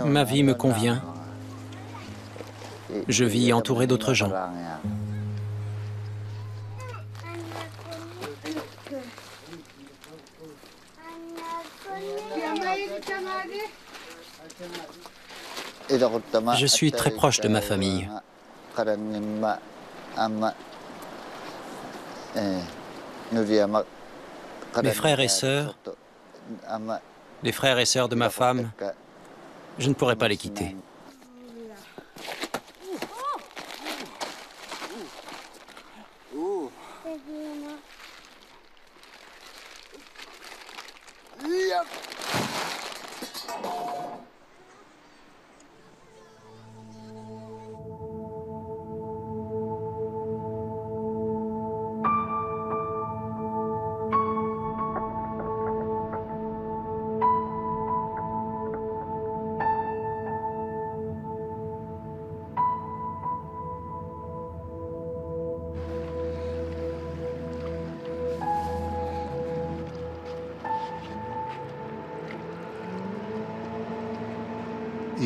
Ma vie me convient. Je vis entouré d'autres gens. Je suis très proche de ma famille. Mes frères et sœurs, les frères et sœurs de ma femme, je ne pourrais pas les quitter.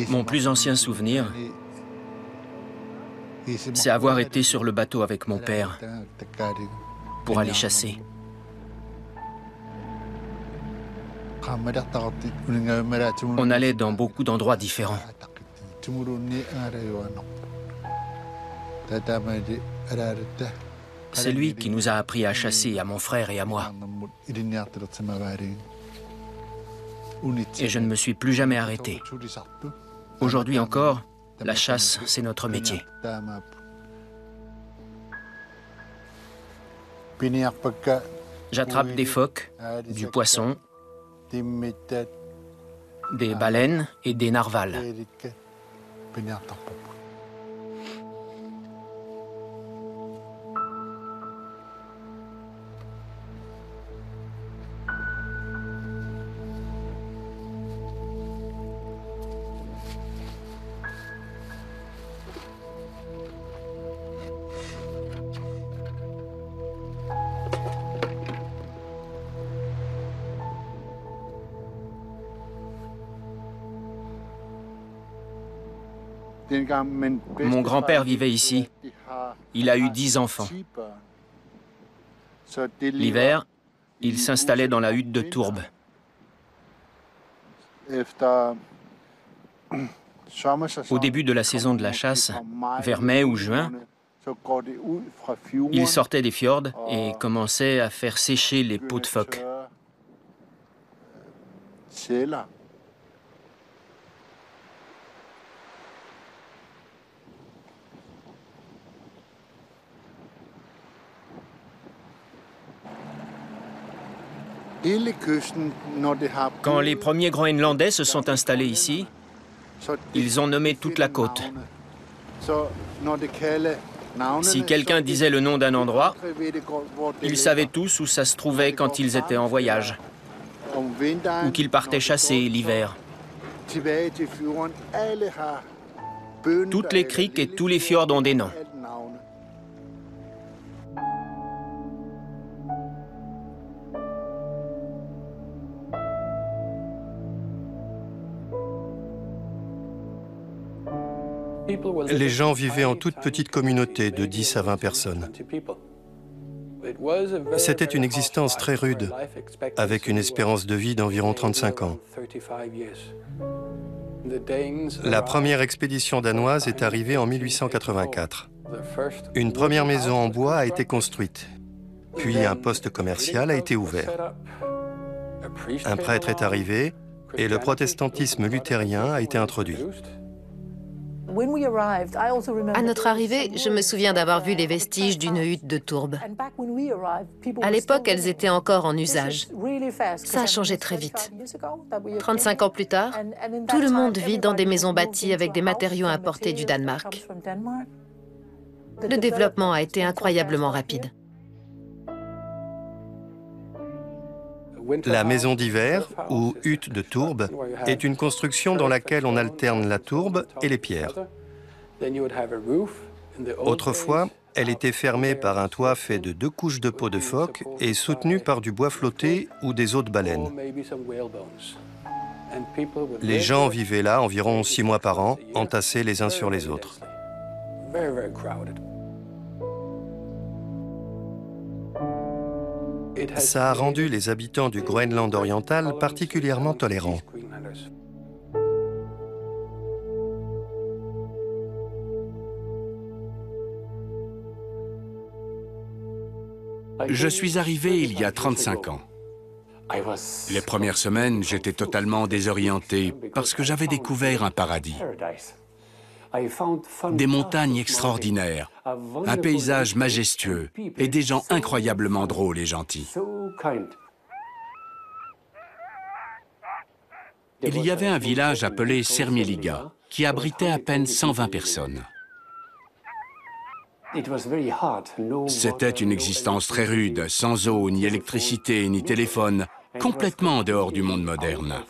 Mon plus ancien souvenir, c'est avoir été sur le bateau avec mon père pour aller chasser. On allait dans beaucoup d'endroits différents. C'est lui qui nous a appris à chasser, à mon frère et à moi. Et je ne me suis plus jamais arrêté. Aujourd'hui encore, la chasse, c'est notre métier. J'attrape des phoques, du poisson, des baleines et des narvals. Mon grand-père vivait ici. Il a eu 10 enfants. L'hiver, il s'installait dans la hutte de tourbe. Au début de la saison de la chasse, vers mai ou juin, il sortait des fjords et commençait à faire sécher les peaux de phoque. Quand les premiers Groenlandais se sont installés ici, ils ont nommé toute la côte. Si quelqu'un disait le nom d'un endroit, ils savaient tous où ça se trouvait quand ils étaient en voyage, ou qu'ils partaient chasser l'hiver. Toutes les criques et tous les fjords ont des noms. Les gens vivaient en toute petite communauté de 10 à 20 personnes. C'était une existence très rude, avec une espérance de vie d'environ 35 ans. La première expédition danoise est arrivée en 1884. Une première maison en bois a été construite, puis un poste commercial a été ouvert. Un prêtre est arrivé et le protestantisme luthérien a été introduit. À notre arrivée, je me souviens d'avoir vu les vestiges d'une hutte de tourbe. À l'époque, elles étaient encore en usage. Ça a changé très vite. 35 ans plus tard, tout le monde vit dans des maisons bâties avec des matériaux importés du Danemark. Le développement a été incroyablement rapide. La maison d'hiver, ou hutte de tourbe, est une construction dans laquelle on alterne la tourbe et les pierres. Autrefois, elle était fermée par un toit fait de 2 couches de peau de phoque et soutenue par du bois flotté ou des os de baleine. Les gens vivaient là environ 6 mois par an, entassés les uns sur les autres. Ça a rendu les habitants du Groenland oriental particulièrement tolérants. Je suis arrivé il y a 35 ans. Les premières semaines, j'étais totalement désorienté parce que j'avais découvert un paradis. Des montagnes extraordinaires, un paysage majestueux et des gens incroyablement drôles et gentils. Il y avait un village appelé Sermieliga qui abritait à peine 120 personnes. C'était une existence très rude, sans eau, ni électricité, ni téléphone, complètement en dehors du monde moderne. «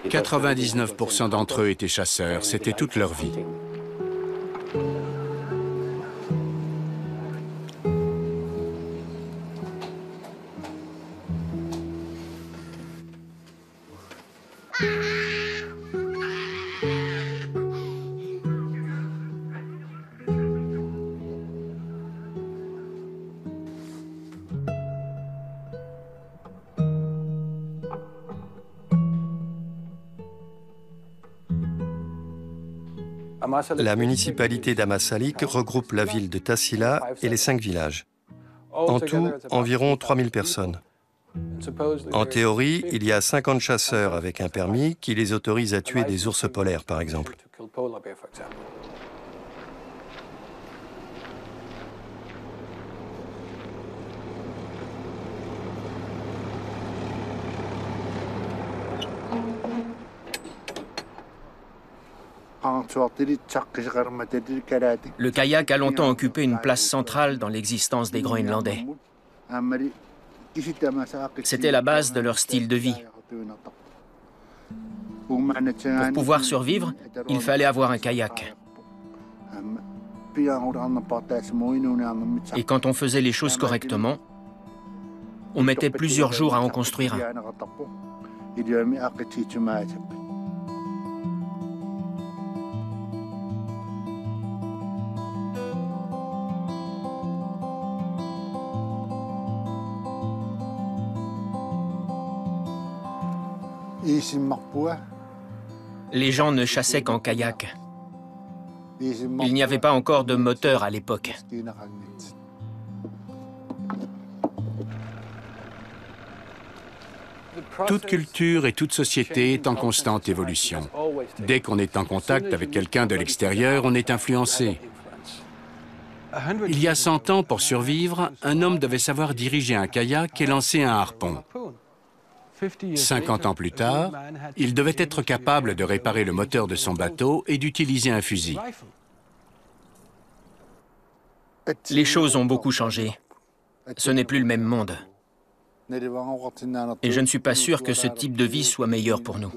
99% d'entre eux étaient chasseurs, c'était toute leur vie. La municipalité d'Ammassalik regroupe la ville de Tassila et les 5 villages. En tout, environ 3000 personnes. En théorie, il y a 50 chasseurs avec un permis qui les autorise à tuer des ours polaires, par exemple. Le kayak a longtemps occupé une place centrale dans l'existence des Groenlandais. C'était la base de leur style de vie. Pour pouvoir survivre, il fallait avoir un kayak. Et quand on faisait les choses correctement, on mettait plusieurs jours à en construire un. Les gens ne chassaient qu'en kayak. Il n'y avait pas encore de moteur à l'époque. Toute culture et toute société est en constante évolution. Dès qu'on est en contact avec quelqu'un de l'extérieur, on est influencé. Il y a 100 ans, pour survivre, un homme devait savoir diriger un kayak et lancer un harpon. 50 ans plus tard, il devait être capable de réparer le moteur de son bateau et d'utiliser un fusil. Les choses ont beaucoup changé. Ce n'est plus le même monde. Et je ne suis pas sûr que ce type de vie soit meilleur pour nous.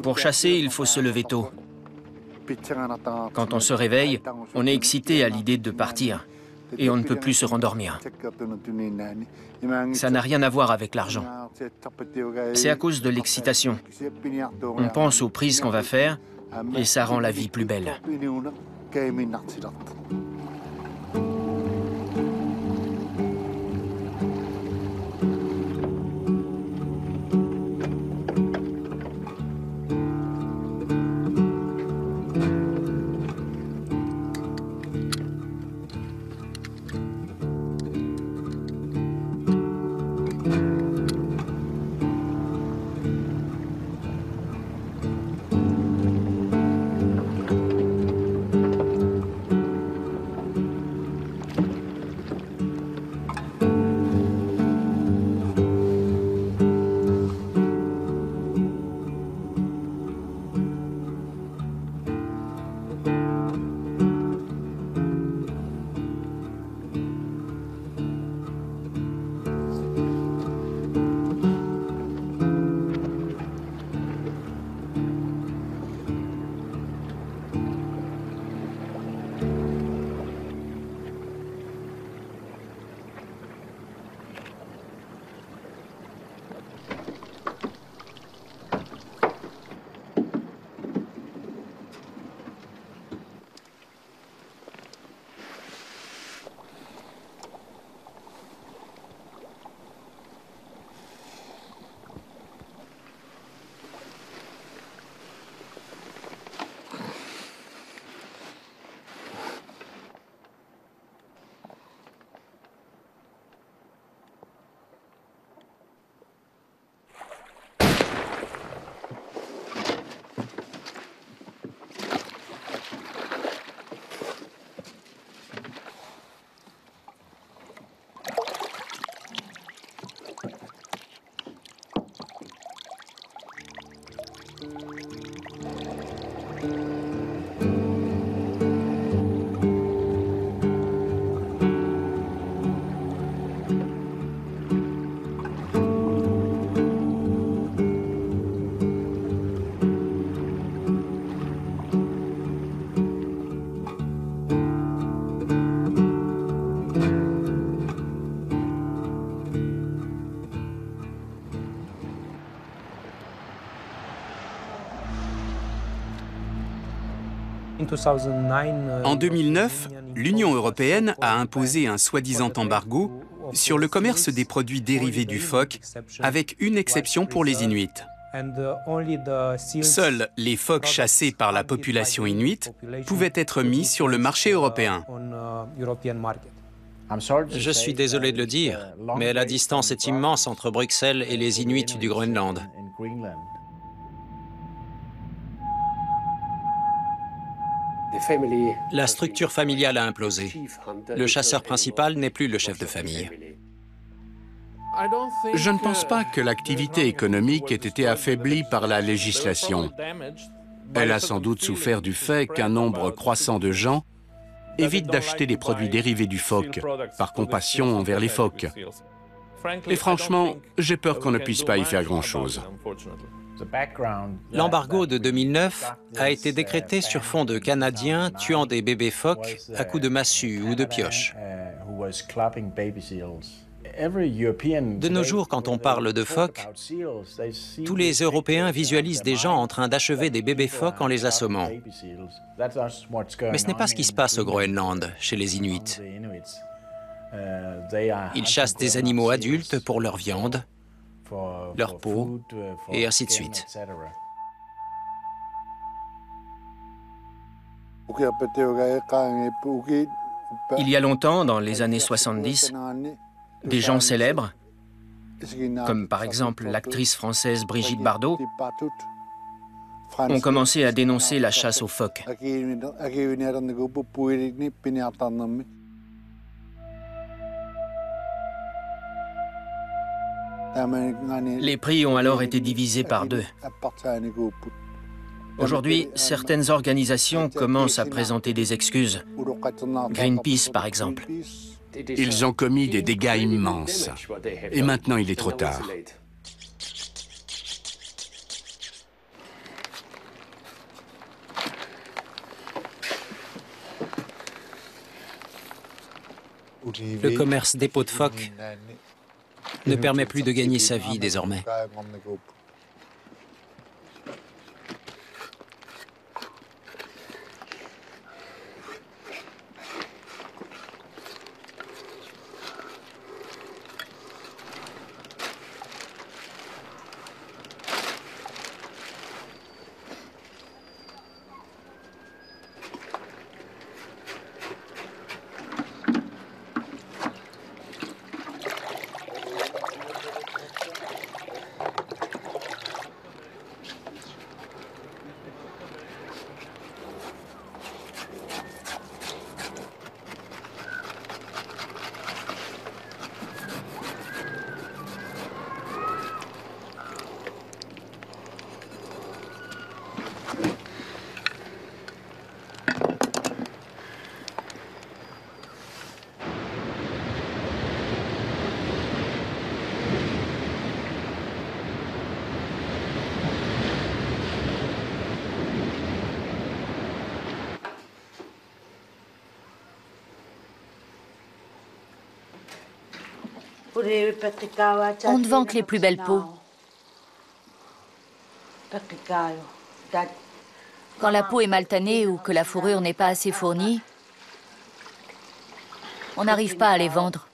Pour chasser, il faut se lever tôt. Quand on se réveille, on est excité à l'idée de partir et on ne peut plus se rendormir. Ça n'a rien à voir avec l'argent. C'est à cause de l'excitation. On pense aux prises qu'on va faire et ça rend la vie plus belle. En 2009, l'Union européenne a imposé un soi-disant embargo sur le commerce des produits dérivés du phoque, avec une exception pour les Inuits. Seuls les phoques chassés par la population inuite pouvaient être mis sur le marché européen. Je suis désolé de le dire, mais la distance est immense entre Bruxelles et les Inuits du Groenland. La structure familiale a implosé. Le chasseur principal n'est plus le chef de famille. Je ne pense pas que l'activité économique ait été affaiblie par la législation. Elle a sans doute souffert du fait qu'un nombre croissant de gens évitent d'acheter des produits dérivés du phoque, par compassion envers les phoques. Et franchement, j'ai peur qu'on ne puisse pas y faire grand-chose. L'embargo de 2009 a été décrété sur fond de Canadiens tuant des bébés phoques à coups de massue ou de pioche. De nos jours, quand on parle de phoques, tous les Européens visualisent des gens en train d'achever des bébés phoques en les assommant. Mais ce n'est pas ce qui se passe au Groenland, chez les Inuits. Ils chassent des animaux adultes pour leur viande, leur peau, et ainsi de suite. Il y a longtemps, dans les années 70, des gens célèbres, comme par exemple l'actrice française Brigitte Bardot, ont commencé à dénoncer la chasse aux phoques. Les prix ont alors été divisés par deux. Aujourd'hui, certaines organisations commencent à présenter des excuses. Greenpeace, par exemple. Ils ont commis des dégâts immenses. Et maintenant, il est trop tard. Le commerce des peaux de phoque ne permet plus de gagner sa vie désormais. On ne vend que les plus belles peaux. Quand la peau est mal tannée ou que la fourrure n'est pas assez fournie, on n'arrive pas à les vendre.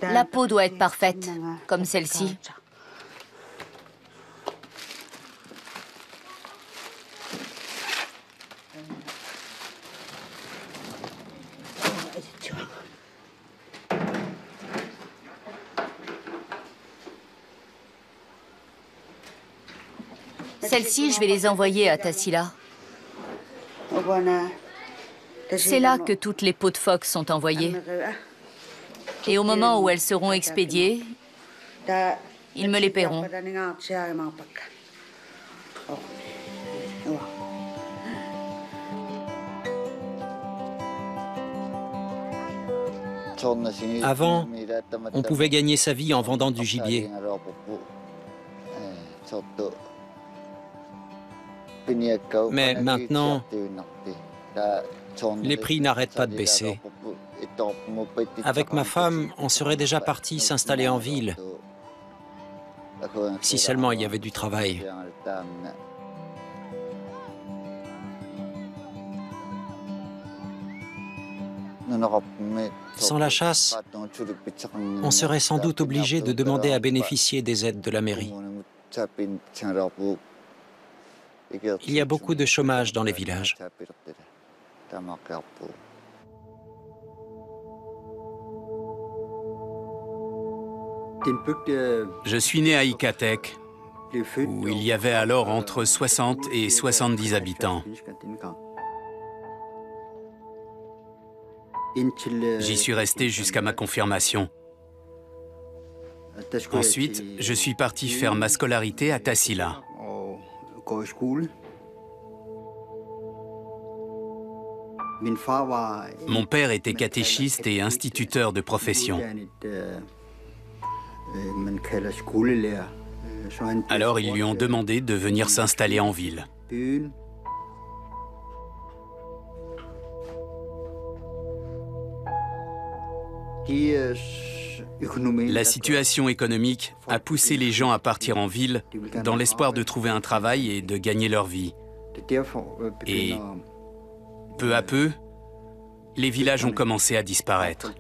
La peau doit être parfaite, comme celle-ci. Celles-ci, je vais les envoyer à Tassila. C'est là que toutes les peaux de phoque sont envoyées. Et au moment où elles seront expédiées, ils me les paieront. Avant, on pouvait gagner sa vie en vendant du gibier. Mais maintenant, les prix n'arrêtent pas de baisser. Avec ma femme, on serait déjà parti s'installer en ville, si seulement il y avait du travail. Sans la chasse, on serait sans doute obligé de demander à bénéficier des aides de la mairie. Il y a beaucoup de chômage dans les villages. Je suis né à Ikatek, où il y avait alors entre 60 et 70 habitants. J'y suis resté jusqu'à ma confirmation. Ensuite, je suis parti faire ma scolarité à Tassila. Mon père était catéchiste et instituteur de profession. Alors ils lui ont demandé de venir s'installer en ville. La situation économique a poussé les gens à partir en ville dans l'espoir de trouver un travail et de gagner leur vie. Et peu à peu, les villages ont commencé à disparaître.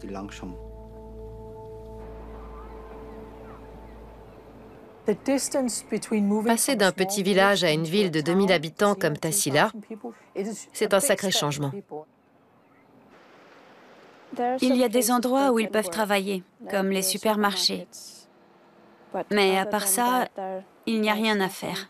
Passer d'un petit village à une ville de 2000 habitants comme Tassila, c'est un sacré changement. Il y a des endroits où ils peuvent travailler, comme les supermarchés. Mais à part ça, il n'y a rien à faire.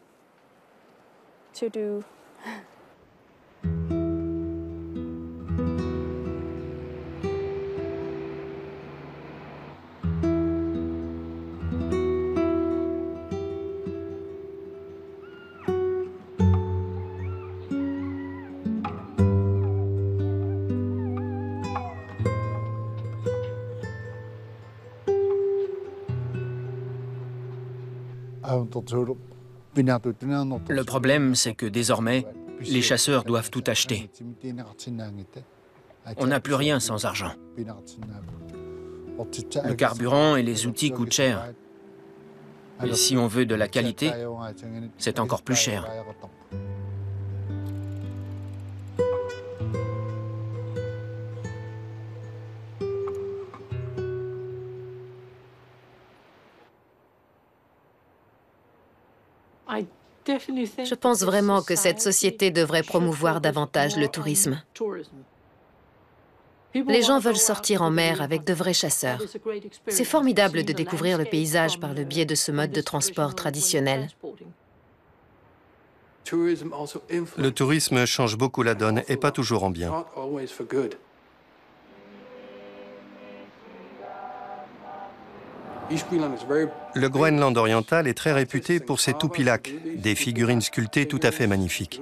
Le problème, c'est que désormais, les chasseurs doivent tout acheter. On n'a plus rien sans argent. Le carburant et les outils coûtent cher. Et si on veut de la qualité, c'est encore plus cher. Je pense vraiment que cette société devrait promouvoir davantage le tourisme. Les gens veulent sortir en mer avec de vrais chasseurs. C'est formidable de découvrir le paysage par le biais de ce mode de transport traditionnel. Le tourisme change beaucoup la donne et pas toujours en bien. Le Groenland oriental est très réputé pour ses toupilaks, des figurines sculptées tout à fait magnifiques.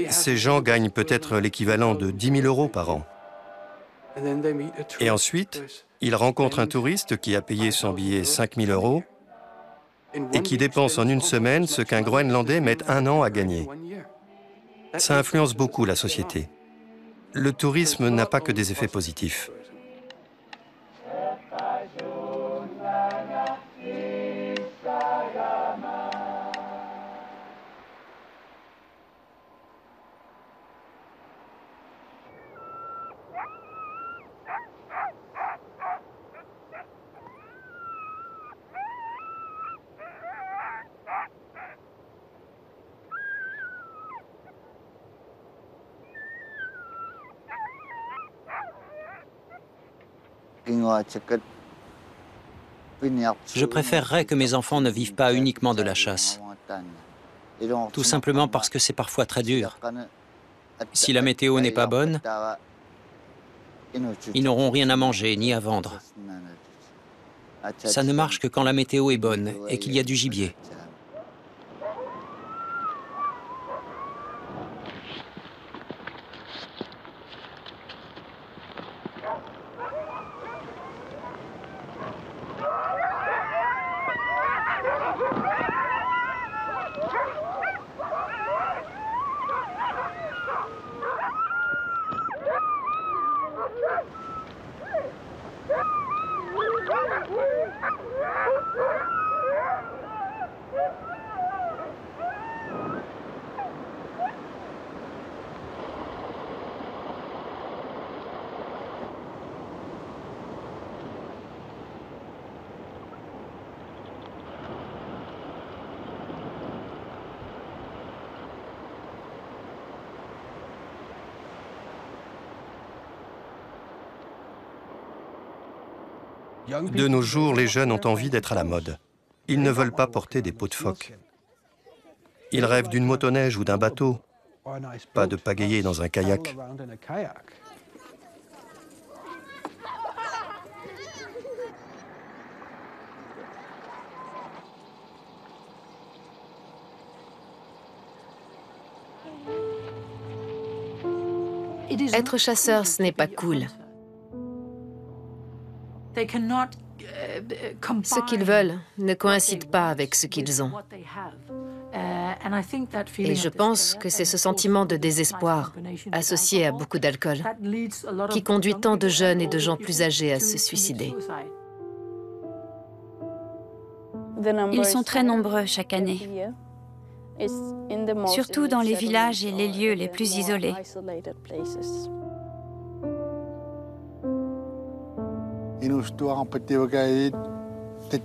Ces gens gagnent peut-être l'équivalent de 10 000 € par an. Et ensuite, ils rencontrent un touriste qui a payé son billet 5 000 € et qui dépense en une semaine ce qu'un Groenlandais met 1 an à gagner. Ça influence beaucoup la société. Le tourisme n'a pas que des effets positifs. Je préférerais que mes enfants ne vivent pas uniquement de la chasse. Tout simplement parce que c'est parfois très dur. Si la météo n'est pas bonne, ils n'auront rien à manger ni à vendre. Ça ne marche que quand la météo est bonne et qu'il y a du gibier. De nos jours, les jeunes ont envie d'être à la mode. Ils ne veulent pas porter des peaux de phoque. Ils rêvent d'une motoneige ou d'un bateau, pas de pagayer dans un kayak. Être chasseur, ce n'est pas cool. Ce qu'ils veulent ne coïncide pas avec ce qu'ils ont. Et je pense que c'est ce sentiment de désespoir, associé à beaucoup d'alcool, qui conduit tant de jeunes et de gens plus âgés à se suicider. Ils sont très nombreux chaque année, surtout dans les villages et les lieux les plus isolés.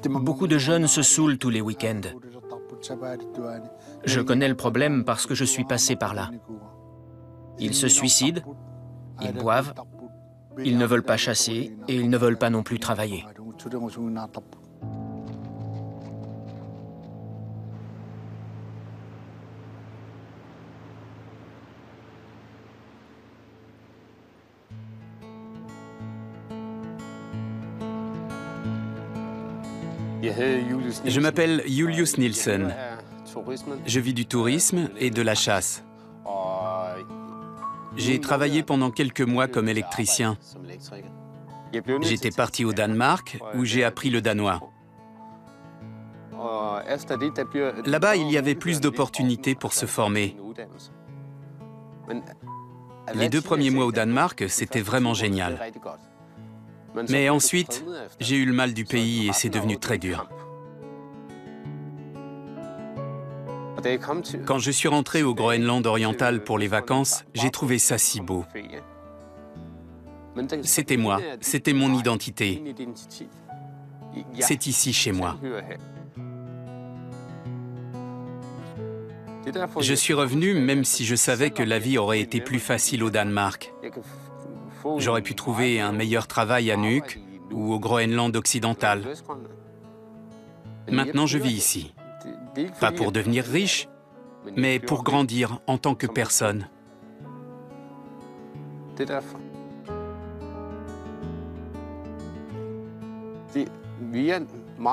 Beaucoup de jeunes se saoulent tous les week-ends. Je connais le problème parce que je suis passé par là. Ils se suicident, ils boivent, ils ne veulent pas chasser et ils ne veulent pas non plus travailler. Je m'appelle Julius Nielsen. Je vis du tourisme et de la chasse. J'ai travaillé pendant quelques mois comme électricien. J'étais parti au Danemark où j'ai appris le danois. Là-bas, il y avait plus d'opportunités pour se former. Les 2 premiers mois au Danemark, c'était vraiment génial. Mais ensuite, j'ai eu le mal du pays et c'est devenu très dur. Quand je suis rentré au Groenland oriental pour les vacances, j'ai trouvé ça si beau. C'était moi, c'était mon identité. C'est ici chez moi. Je suis revenu même si je savais que la vie aurait été plus facile au Danemark. J'aurais pu trouver un meilleur travail à Nuuk ou au Groenland occidental. Maintenant, je vis ici. Pas pour devenir riche, mais pour grandir en tant que personne.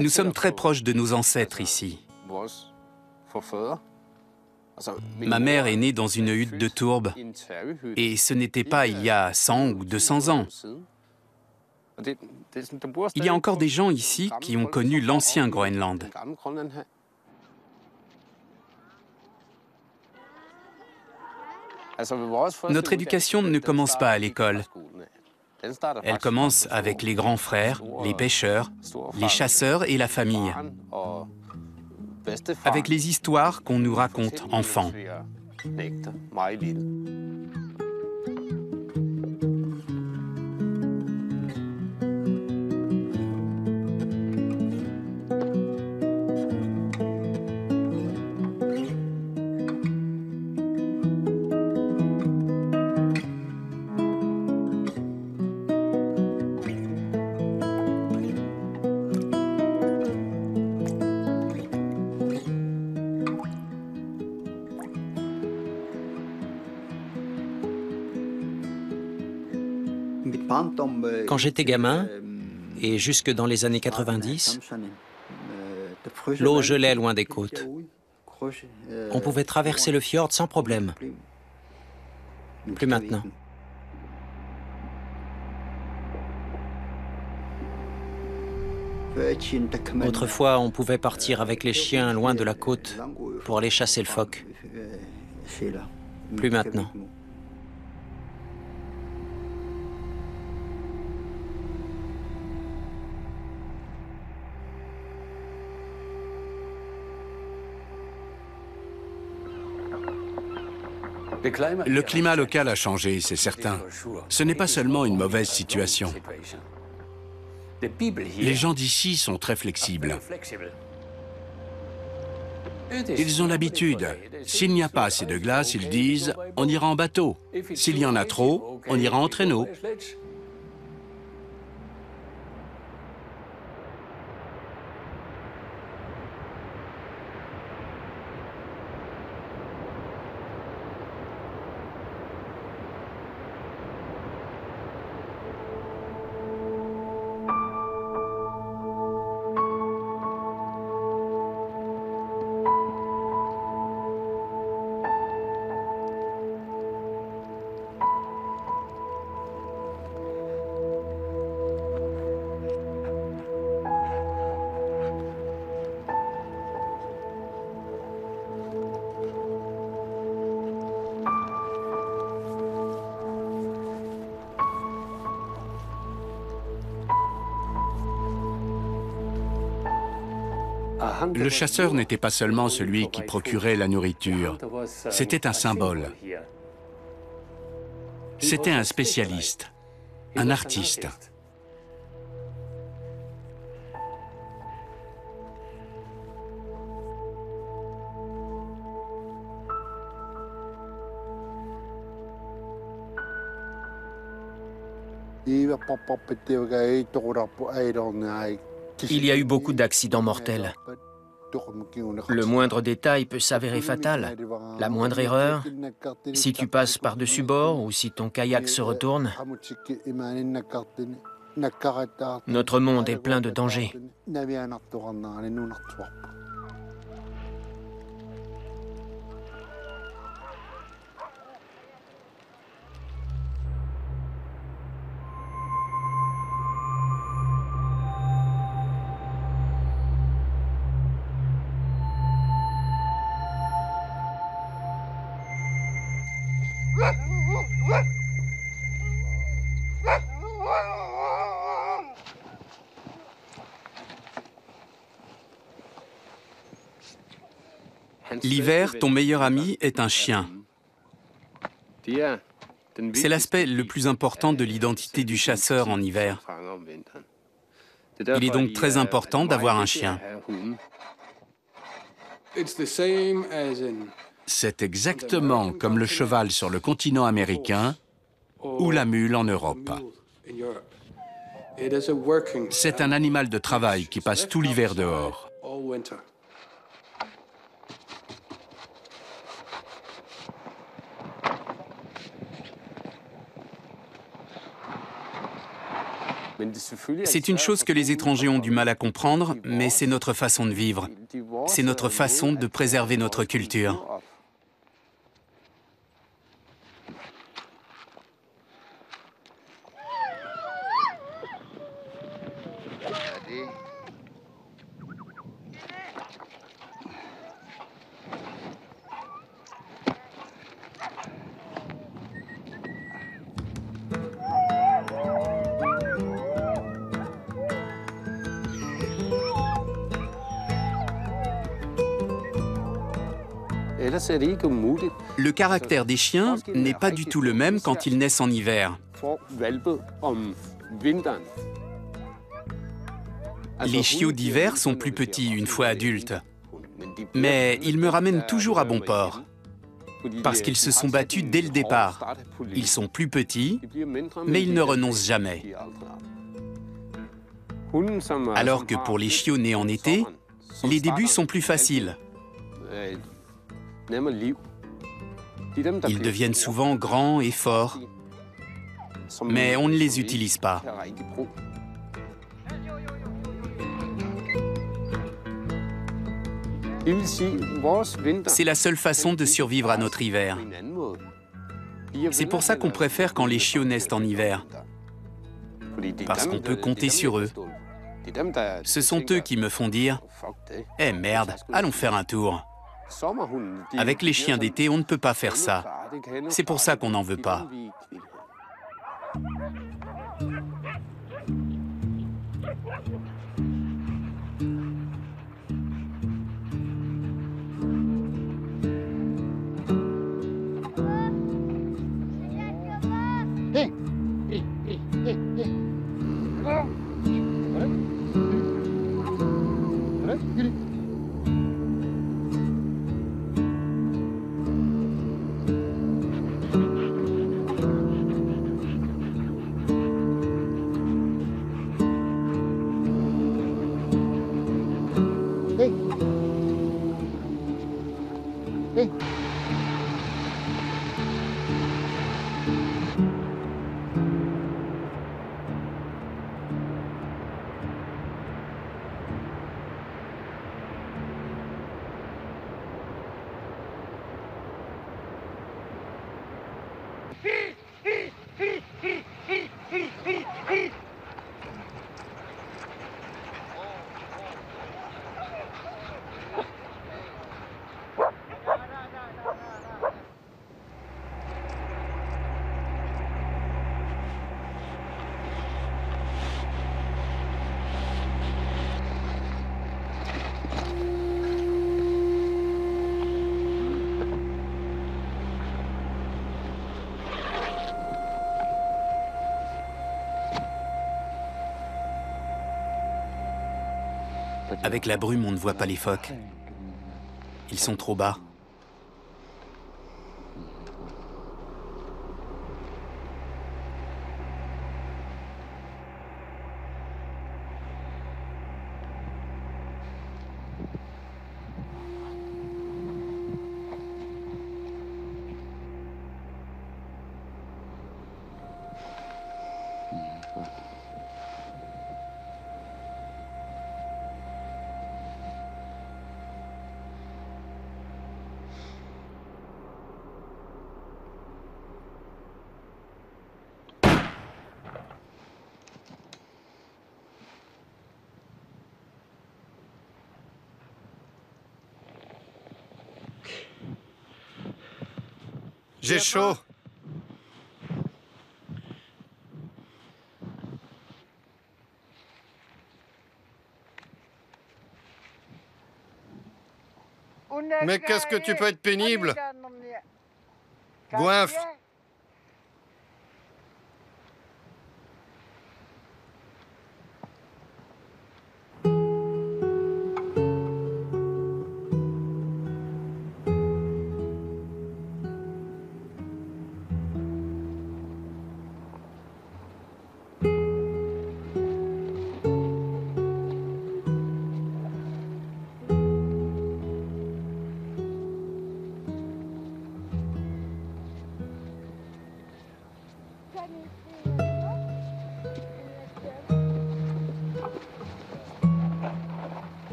Nous sommes très proches de nos ancêtres ici. Ma mère est née dans une hutte de tourbe, et ce n'était pas il y a 100 ou 200 ans. Il y a encore des gens ici qui ont connu l'ancien Groenland. Notre éducation ne commence pas à l'école. Elle commence avec les grands frères, les pêcheurs, les chasseurs et la famille. Avec les histoires qu'on nous raconte enfants. Quand j'étais gamin, et jusque dans les années 90, l'eau gelait loin des côtes. On pouvait traverser le fjord sans problème. Plus maintenant. Autrefois, on pouvait partir avec les chiens loin de la côte pour aller chasser le phoque. Plus maintenant. Le climat local a changé, c'est certain. Ce n'est pas seulement une mauvaise situation. Les gens d'ici sont très flexibles. Ils ont l'habitude. S'il n'y a pas assez de glace, ils disent « on ira en bateau ». S'il y en a trop, on ira en traîneau. Le chasseur n'était pas seulement celui qui procurait la nourriture, c'était un symbole. C'était un spécialiste, un artiste. Il y a eu beaucoup d'accidents mortels. Le moindre détail peut s'avérer fatal. La moindre erreur, si tu passes par-dessus bord ou si ton kayak se retourne, notre monde est plein de dangers. L'hiver, ton meilleur ami est un chien. C'est l'aspect le plus important de l'identité du chasseur en hiver. Il est donc très important d'avoir un chien. C'est exactement comme le cheval sur le continent américain ou la mule en Europe. C'est un animal de travail qui passe tout l'hiver dehors. C'est une chose que les étrangers ont du mal à comprendre, mais c'est notre façon de vivre. C'est notre façon de préserver notre culture. Le caractère des chiens n'est pas du tout le même quand ils naissent en hiver. Les chiots d'hiver sont plus petits une fois adultes, mais ils me ramènent toujours à bon port, parce qu'ils se sont battus dès le départ. Ils sont plus petits, mais ils ne renoncent jamais. Alors que pour les chiots nés en été, les débuts sont plus faciles. Ils deviennent souvent grands et forts, mais on ne les utilise pas. C'est la seule façon de survivre à notre hiver. C'est pour ça qu'on préfère quand les chiots naissent en hiver, parce qu'on peut compter sur eux. Ce sont eux qui me font dire « Eh merde, allons faire un tour ». Avec les chiens d'été, on ne peut pas faire ça. C'est pour ça qu'on n'en veut pas. Avec la brume, on ne voit pas les phoques. Ils sont trop bas. J'ai chaud. Mais qu'est-ce que tu peux être pénible? Goinfre.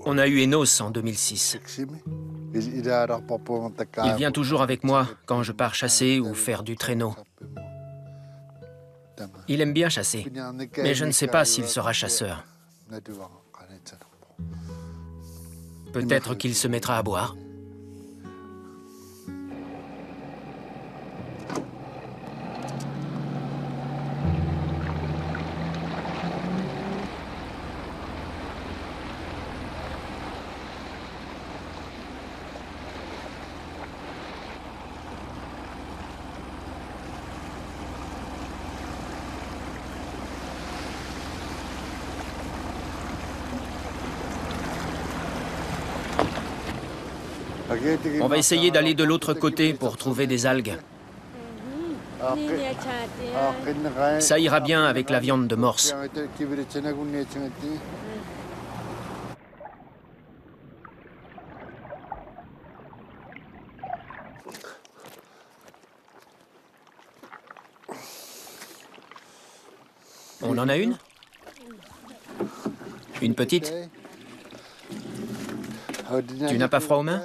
On a eu Enos en 2006. Il vient toujours avec moi quand je pars chasser ou faire du traîneau. Il aime bien chasser, mais je ne sais pas s'il sera chasseur. Peut-être qu'il se mettra à boire. On va essayer d'aller de l'autre côté pour trouver des algues. Ça ira bien avec la viande de morse. On en a une? Une petite? Tu n'as pas froid aux mains?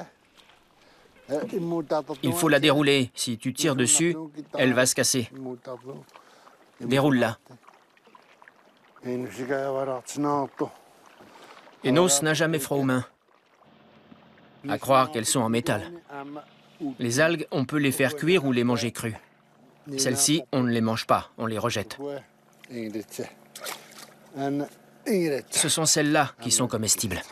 Il faut la dérouler. Si tu tires dessus, elle va se casser. Déroule-la. Enos n'a jamais froid aux mains. À croire qu'elles sont en métal. Les algues, on peut les faire cuire ou les manger crues. Celles-ci, on ne les mange pas, on les rejette. Ce sont celles-là qui sont comestibles.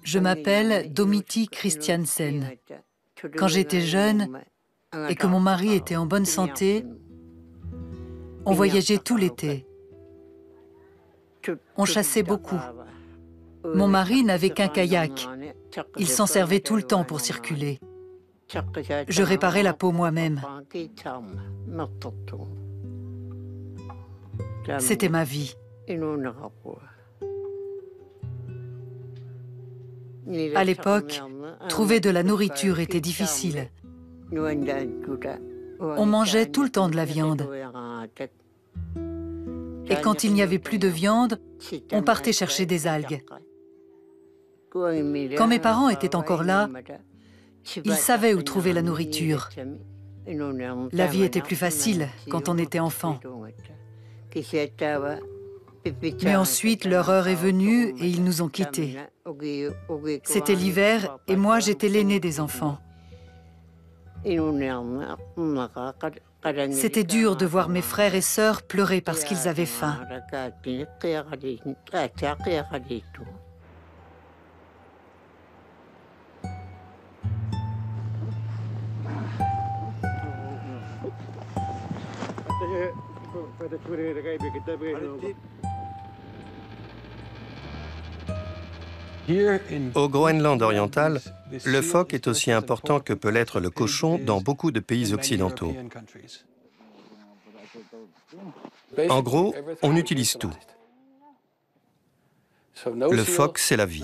Je m'appelle Domiti Christiansen. Quand j'étais jeune et que mon mari était en bonne santé, on voyageait tout l'été. On chassait beaucoup. Mon mari n'avait qu'un kayak. Il s'en servait tout le temps pour circuler. Je réparais la peau moi-même. C'était ma vie. À l'époque, trouver de la nourriture était difficile. On mangeait tout le temps de la viande. Et quand il n'y avait plus de viande, on partait chercher des algues. Quand mes parents étaient encore là, ils savaient où trouver la nourriture. La vie était plus facile quand on était enfant. Mais ensuite, leur heure est venue et ils nous ont quittés. C'était l'hiver et moi, j'étais l'aîné des enfants. C'était dur de voir mes frères et sœurs pleurer parce qu'ils avaient faim. Au Groenland oriental, le phoque est aussi important que peut l'être le cochon dans beaucoup de pays occidentaux. En gros, on utilise tout. Le phoque, c'est la vie.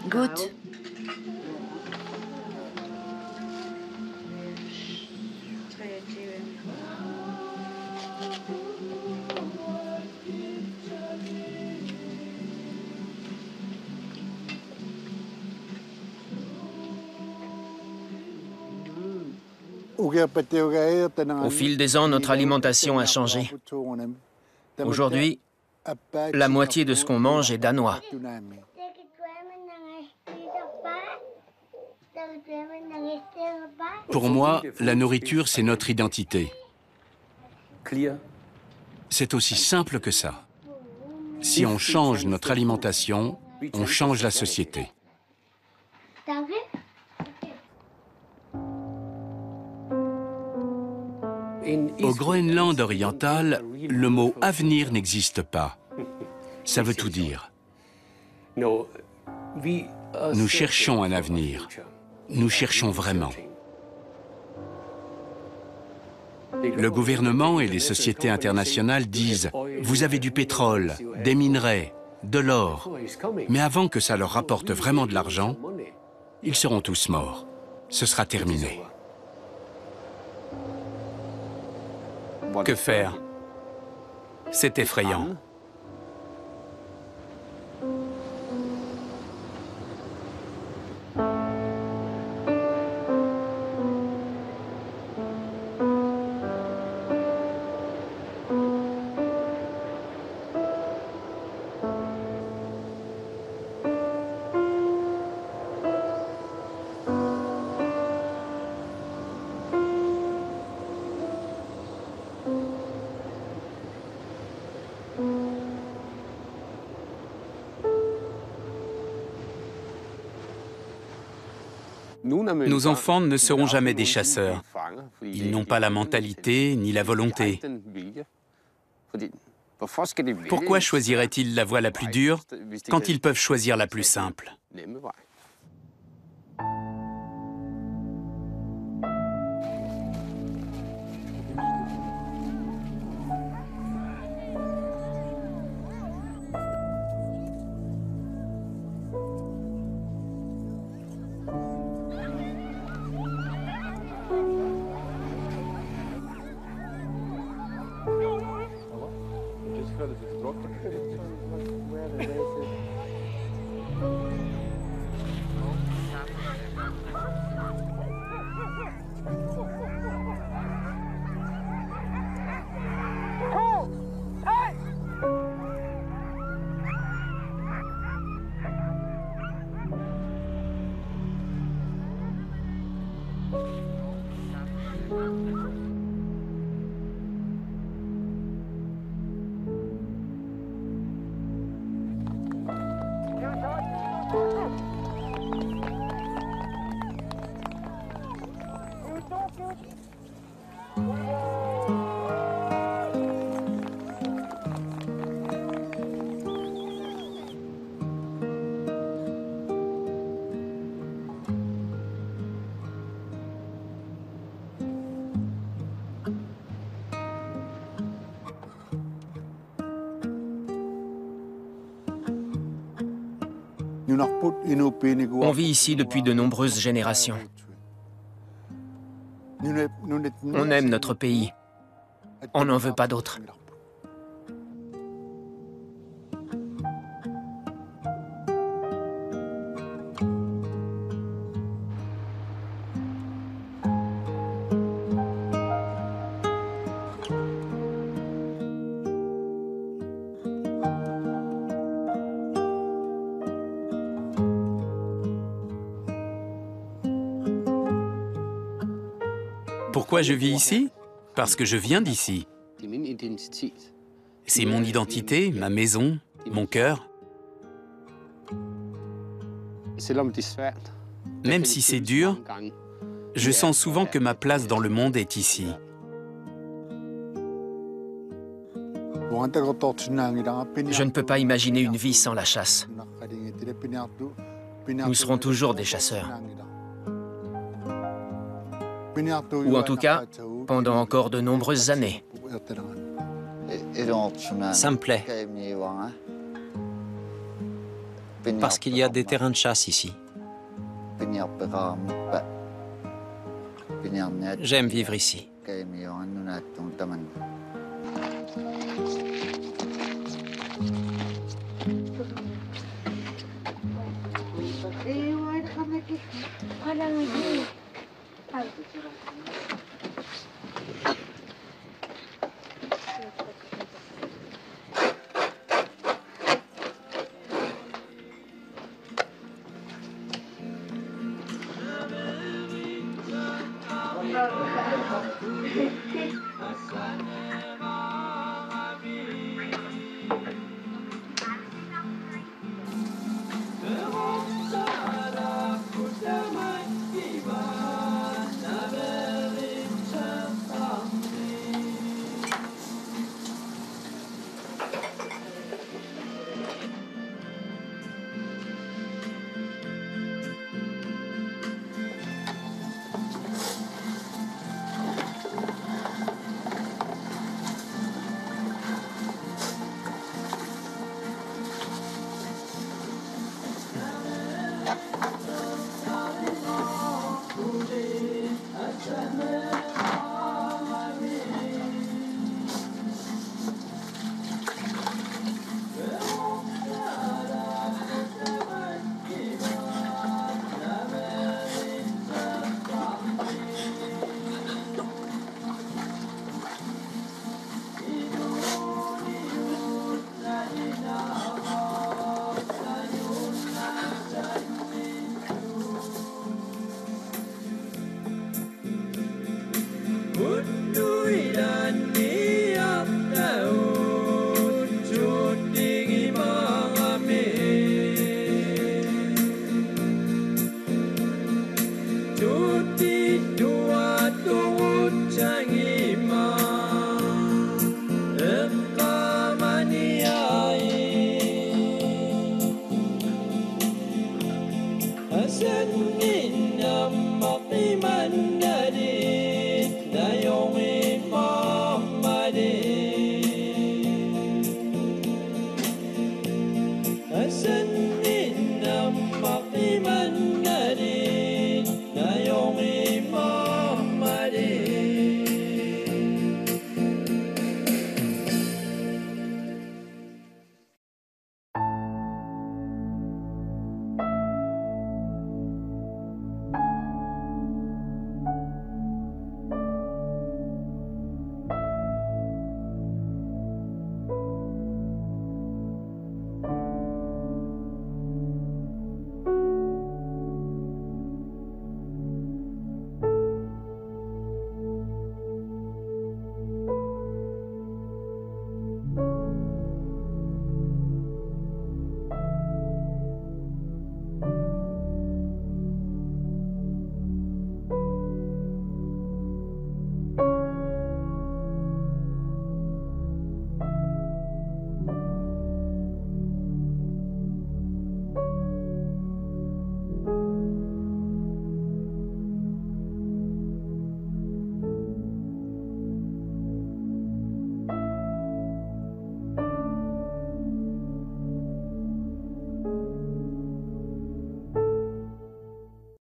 Goûte. Au fil des ans, notre alimentation a changé. Aujourd'hui, la moitié de ce qu'on mange est danois. Pour moi, la nourriture, c'est notre identité. C'est aussi simple que ça. Si on change notre alimentation, on change la société. Au Groenland oriental, le mot « avenir » n'existe pas. Ça veut tout dire. Nous cherchons un avenir. Nous cherchons vraiment. Le gouvernement et les sociétés internationales disent « Vous avez du pétrole, des minerais, de l'or. » Mais avant que ça leur rapporte vraiment de l'argent, ils seront tous morts. Ce sera terminé. Que faire? C'est effrayant. Nos enfants ne seront jamais des chasseurs. Ils n'ont pas la mentalité ni la volonté. Pourquoi choisiraient-ils la voie la plus dure quand ils peuvent choisir la plus simple? On vit ici depuis de nombreuses générations. On aime notre pays. On n'en veut pas d'autre. Pourquoi je vis ici? Parce que je viens d'ici. C'est mon identité, ma maison, mon cœur. Même si c'est dur, je sens souvent que ma place dans le monde est ici. Je ne peux pas imaginer une vie sans la chasse. Nous serons toujours des chasseurs. Ou en tout cas, pendant encore de nombreuses années. Ça me plaît. Parce qu'il y a des terrains de chasse ici. J'aime vivre ici. Asan inam maqiman